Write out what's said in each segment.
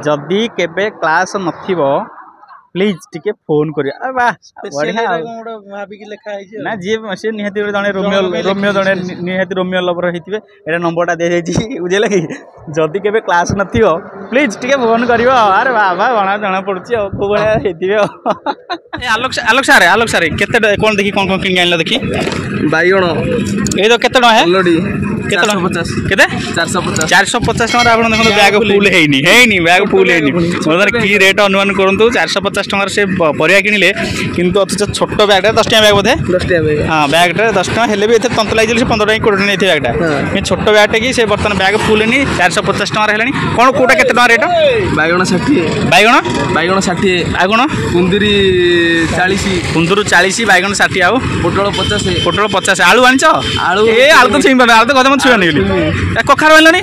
जदि केबे class नथिबो please टिके फोन करिया बढ़िया ना जी से निहाती जड़े रोमियो जड़े निहाती रोमियो लवर होते ये नंबरटा दे जाइए बुझे कि जदि केबे क्लास नथिबो प्लीज टिके फोन करियो अरे बाबा बना जना पड़ुची को भाया होइतिबे आलोक सारे केते कोन देखि कोन किन आनला देखि बाईगण ए तो केते है ऑलरेडी केते 450 450 टका आपण देखो बैग फुल हेनी बैग फुल हेनी मतलब की रेट अनुमान करंतु 450 टका से परिया किनिले किंतु अथच छोट बैग 10 टका बैग बोधे 10 टका बैग हां बैग 10 टका हेले भी एते तंतलाई जले 15 टका कोड नै बैग टा छोट बैग टा की से बर्तन बैग फुल हेनी 450 टका हेलानी कोन कोटा केते टका रेट बाईगण 60 बाईगण 60 आगुण कुंदुरी 40 कुंदुरु 40 बाईगण 60 आउ पोटल 50 आलू आनिछ आलू ए आलू तो छिन आलू तो कदम छुआ नहीं कखार आनलानी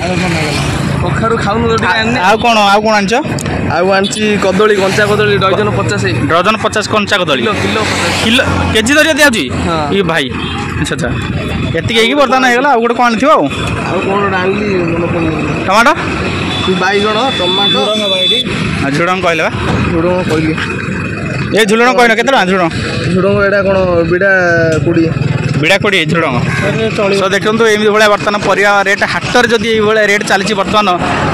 कखारू खाऊनु तो आउ कोन आनिछ आउ आंची कदली कंचा कदली डजन 50 कंचा कदली किलो केजी दरिया दिया जी ये भाई अच्छा अच्छा एति के बर्तन हे गला आ गोटे कोन थिबो आ कोन आनली टमाटो बाईगण टमाटो झुडंग कहले बा झुडंग कहली ए झुडंग कहनो केते झुडंग एटा कोन बिडा कुडी बिड़ा कोड़ी झुड़ंग सो देखो एमती भाया बर्तमान परिया रेट हाटर जदि ये रेट चली बर्तमान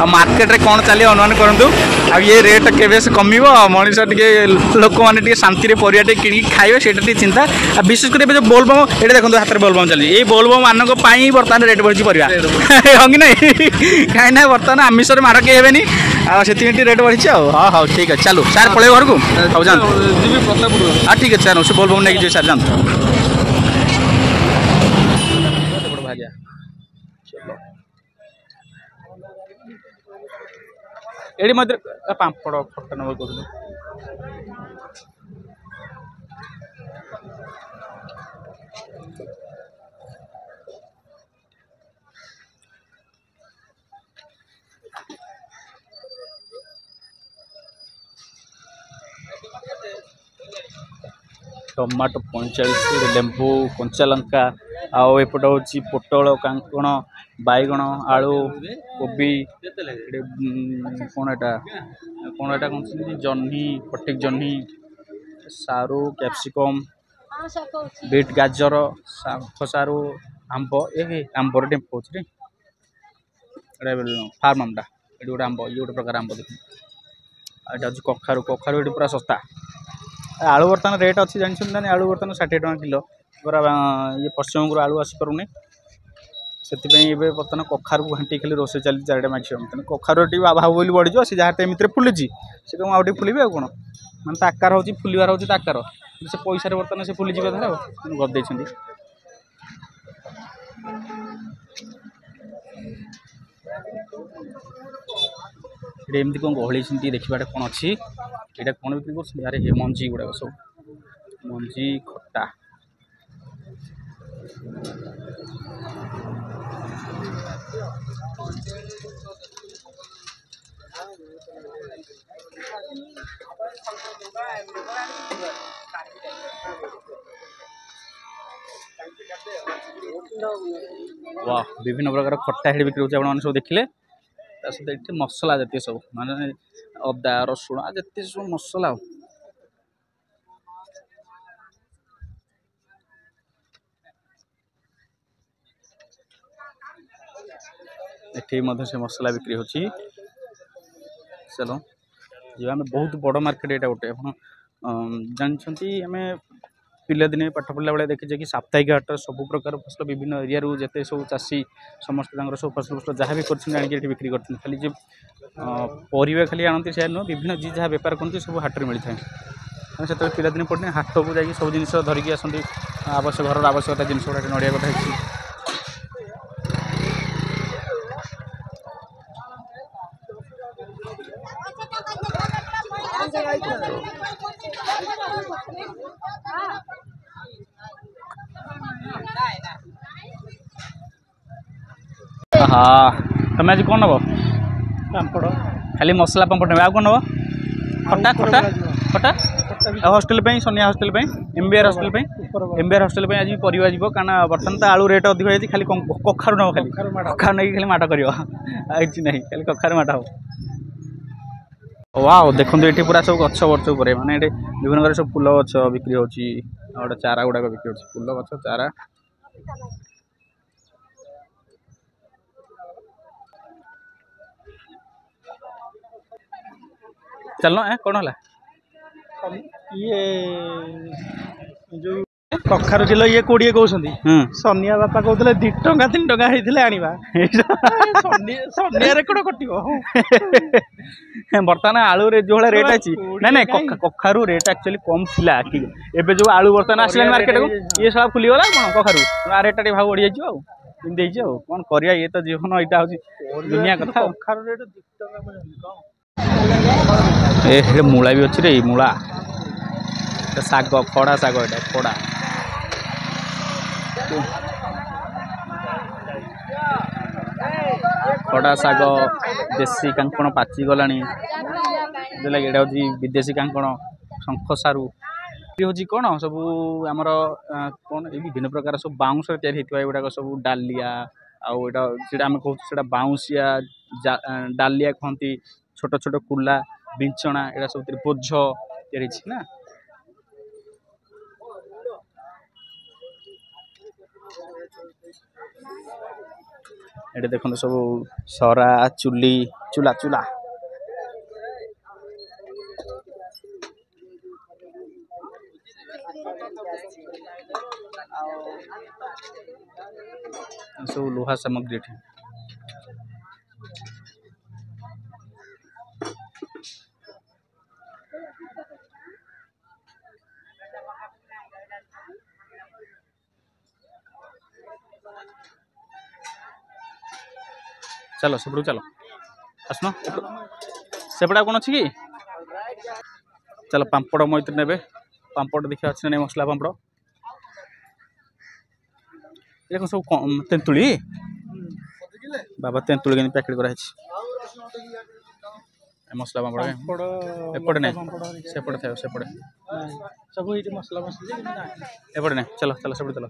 मार्केट में कौन चलिए अनुमान करूँ आ ये रेट केवे कमिव मनीष टे लोक मैंने शांति परिया कि खाइबे से चिंता आ विशेष कर जो बोलबम ये देखो हाथ में बोलबम चलिए ये बोलबम मान बर्तमान रेट बढ़ी परिया हाँ कि ना कहीं बर्तमान आमिष मार के हेनी से रेट बढ़ी हाँ हाँ ठीक है चलो सार पलि घर को हाँ जान हाँ ठीक है सर से बोलबम नहीं जी सार जान एडी मध्य पापड़ फट नंबर कर टमाटो 45 लेंबू कंचा लंका आउ एपट हूँ पोटल कांकण बैगण आलू कोबी कौन एटा जह्नी फटिक जह्नी सारू कैप्सिकम बीट गाजर सारू आंब ये आंबर टेम्पो फार्म आमटा ये गोटे आंब ये गोटे प्रकार आंब देख यहाँ कखारू कखारू ये पूरा सस्ता आलू बर्तमान रेट अच्छी जानी आलू बर्तमान 60 टका किलो पूरा ये पश्चिम आलू आसीपारूनी से बर्तमान कखार को घाटी खाली रोसे चली चारिटा मैक्सीम कखार अभाव बोली बढ़ी से जहाँ एमती फुलुची से कौन आउ फुलबे आ कौन मानते आकार हो फुलबार हो आकार से पैसा बर्तमान से फुली कथा गदे एमती कौन गहली देखा कौन अच्छी यहाँ कौन बिक्री कर यार ये मंजी गुड़ाक सब मंजी खट्टा वाह विभिन्न प्रकार खट्टा हेड बिक्री होने सब देखिले सहित मसला जति सब माने अदा रसुण जति सब मसला ये से मसला बिक्री होची चलो ये आम बहुत बड़ मार्केट यहाँ गोटे जानते आम पिला दिने पाठ पढ़ला बेले देखीचे कि साप्ताहिक हाट सब प्रकार फसल विभिन्न एरिया जिते सब चाषी समस्त सब फसल फसल जहाँ भी कर बिक्री करते खाली जो परिवा खाली आनती से नुह विभिन्न जी जहाँ बेपार करते सब हाट में मिलता है से पिला दिन पड़ने हाट को जाकि सब जिन धरिकी आसती आवश्यक घर आवश्यकता जिन गुड़ा नड़िया कटा हाँ तुम आज कौन नब पापड़ खाली मसला पापड़ ने कौन नब खटा खटा खटा hostel Sonia hostel MBR hostel आज परिवा जीव कारण बर्तमान तो आलू रेट अधिक होती खाली कखारू नब खाली कखारू नहीं खाली माट कर नहीं खाली कखारू माट हम वाओ देखो ये पूरा सब गछ बर्छ उपर माने विभिन्न प्रकार सब फूल गछ बिक्री होची गोटे चारा गुड़ाक बिक्री होची फूल गछ चारा चलना है कौन है ये जो कखारु किलो ये 20 कहउछंती सोनिया बापा कहउतले 2 टंका 3 टंका हेइथिले आनिबा सोनिया रे कोड कटिबो बर्तमान आलू रे जो रेट अछि ना ना कखारु रेट एक्चुअली कम थिला कि एबे जो आलू बर्तमान आसला मार्केट को ये सब फुली गला कोन कखारु आ रेट टी भाव बढ़ि जाइछो आ दिन देइछो कोन करिया ये तो जीवन एटा होची दुनिया कथा कखारु रेट 2 टंका पजन कोन ए मूला भी अच्छी रे मूला साग खड़ा साग एटा खड़ा खड़ा साग देसी कांकण पाची गलानी लगे एटा हूँ विदेशी कांकण शंख सारू ये हूँ कौन सब आमर कौन ये विभिन्न प्रकार सब बाउंस गुड़ाक सब डालिया आउटा आम कहूँ बाउंसिया डालिया कहती छोट छोट कुला बिंचना एटा सब बोझ ना ये देखो सब सरा चुली चूला चूला सब लुहा सामग्री चलो सेपटू चलो आसनो सेपटा कौन अच्छी कि चलो पांपड़ मैत्री ने पांपड़ देखा अच्छे नहीं मसला पांपड़ ये सब तेंतुली बाबा तेंतुली के पैकेट कराई मसला पांपड़ एपटे नहीं सेपटे था सेपटे सब मसला मसली एपटे नहीं चलो चलो सेपटे चलो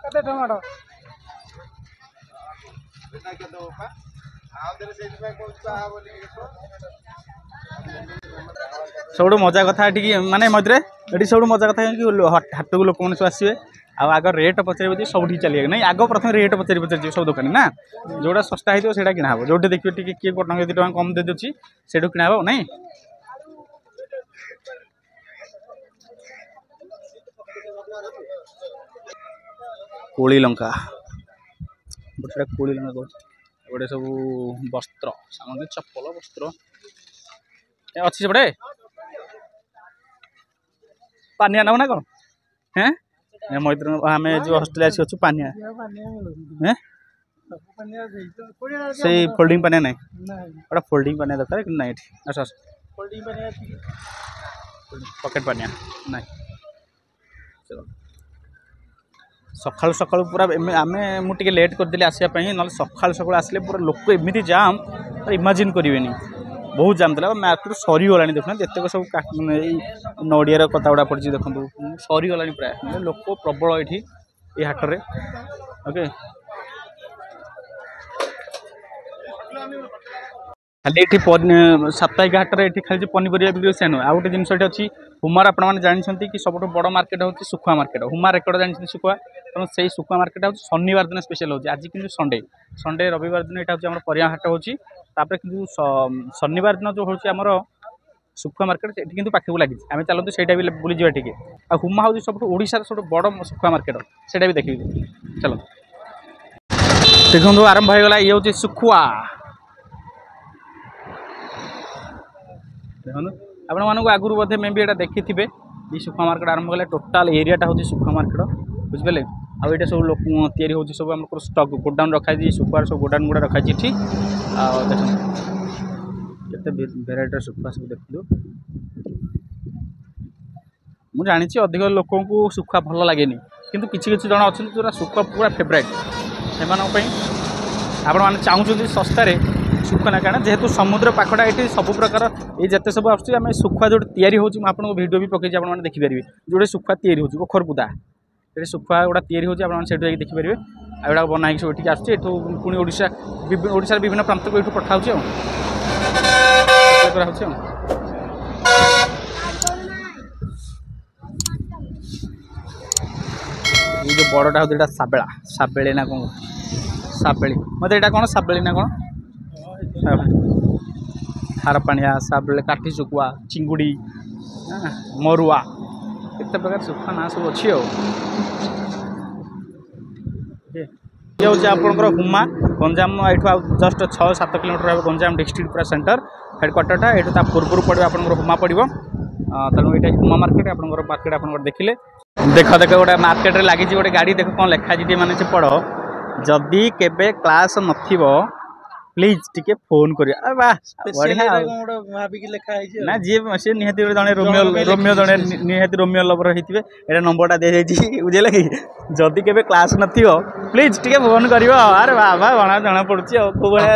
कते टमाटो सब मजा कथा माने मझे ये सब मजा कथा कि हाट को लोक मैंने आसवे आग रेट पचारे सब चलिए ना आग प्रथम रेट पचारि पचारि सब दुकान ना जोड़ा सस्ता होता है किना हम जो देखिए किए टंका 2 टंका कम दे दूसरी से किना हम ना कोली लंका गोटे कोली लंका कह गोटे सब वस्त्र सामग्री चप्पल वस्त्र अच्छी सेपटे पानिया नब ना कौन हैं मैत्र आम जो हस्टेल आसी अच्छु पानिया से फोल्डिंग पानिया ना गोटे फोल्डिंग पानिया दरकार कि ना आस आस पकेट पानिया ना चलो सकाल सकाल पूरा आम मुझे लेट करदेली आसवाई ना सकाल सकाल आसले पूरा लोक एमती जाम इमाजिन करेंगे बहुत जाम था मार्केट सरीगला देखना जितक सब नड़ियार कथा गुड़ा पड़ी देखो सरीगला प्राय लोक प्रबल ये हाटरे ओके खाली ये साप्ताहिक हाटर ये खाली पनीपरिया बिक्री से नुह आउ गए जिन अच्छी हुमार आपने जानते कि सब बड़ मार्केट हूँ सुखुआ मार्केट हुमार रेकर्ड जानते सुखुआ तेणु से सुखुआ मार्केट हूँ शनिवार दिन स्पेशल होती आज कि संडे संडे रविवार दिन यहाँ हूँ परिया हाट होती कि शनिवार दिन जो हूँ सुखुआ मार्केट ये कि पाखे लगी आम चलते से बुली जावा टे आ हुमा हूँ सब ओडार सब बड़ सुखुआ मार्केट से भी देखिए चलो देखो आरंभ हो गला ये हूँ सुखुआ देखो आपण मानक आगुरी बोधे मे भी देखी थे ये सुखुआ मार्केट आरंभ कले टोटाल एरियाटा हूँ सुखुआ मार्केट बुझे आउ ये सब लोक तैयारी हो सब आम स्टक गोडाउन रखाई सुखुआर सब गोडाउन गुड़ा रखाई ये देखते भेराइटर सुखुआ सब देखु मुझे जानी अधिक लोक सुखुआ भल लगे କିନ୍ତୁ କିଛି କିଛି ଜଣ ଅଛନ୍ତି ଯେଉଁଟା ଶୁଖୁଆ ପୁରା ଫେଭରାଇଟ୍ ସେମାନଙ୍କ ପାଇଁ ଆପଣମାନେ ଚାହୁଁଛନ୍ତି ଶସ୍ତାରେ ଶୁଖୁଆ ନା କାରଣ ଯେହେତୁ ସମୁଦ୍ର ପାଖଟା ଏଠି ସବୁ ପ୍ରକାର ଏଇ ଯେତେ ସବୁ ଆସୁଛି ଆମେ ଶୁଖୁଆ ଯେଉଁଠି ତିଆରି ହେଉଛି ମୁଁ ଆପଣଙ୍କୁ ଭିଡ଼ିଓ ବି ପକେଇଛି ଆପଣମାନେ ଦେଖିପାରିବେ ଯେଉଁଠି ଶୁଖୁଆ ତିଆରି ହେଉଛି କୋଖରପୁଦା ସେଠି ଶୁଖୁଆ ଗୁଡ଼ା ତିଆରି ହେଉଛି ଆପଣମାନେ ସେଇଠୁ ଯାଇକି ଦେଖିପାରିବେ ଆଉ ଏଗୁଡ଼ା ବନା ହେଇକି ସବୁ ଏଠିକି ଆସୁଛି ଏଠୁ ପୁଣି ଓଡ଼ିଶାର ବିଭିନ୍ନ ପ୍ରାନ୍ତକୁ ଏଠୁ ପଠା ହେଉଛି ଆଉ କରାହେଉଛି ଆଉ ये जो बड़टा होता है साबेला साबेली ना कौन साबेली मत यहाँ कौन साबेली ना कौन खारपाणिया साबेली काठी शुखुआ चिंगुड़ी मरुआ केत प्रकार शुखुआ ना सब अच्छी ये हूँ आपंकर हुमा गंजाम ये जस्ट 6-7 किलोमीटर है गंजाम डिस्ट्रिक्ट पूरा सेंटर हेडक्वार्टरटा ये पूर्व पड़ो आप हुमा पड़ो तेणु ये हुमा मार्केट मार्केट आप देखिले देख देख गोटे मार्केट रे लगी गोटे गाड़ी देख कौन लिखाई मैंने से पढ़ जदि केबे क्लास नथिबो प्लीज टिके फोन करिया वाह ना जी से निहाती जड़े रोमियो जड़े निहाती रोमियो लवर होते ये नंबरटा दे जाइए बुझे कि जदि केबे क्लास नथिबो प्लीज टिके फोन करियो अरे बाबा बना जना पड़ुची को भाया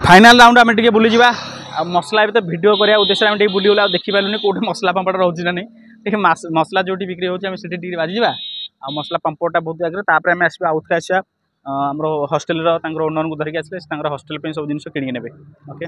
फाइनाल राउंड आम टे बुली जा मसला तो वीडियो करने उद्देश्य आम बुली गला देखी पारूनी कौटे मसला पांपड़ रोचे ना नहीं देखिए मसला जो बिक्री होती बाजी आ मसला पांपड़टा बहुत आगे तापर आम आसवा आउट आसवा आम हस्टेल ओनर को धरिक आसले हस्टेल सब जिन किणी ने ओके।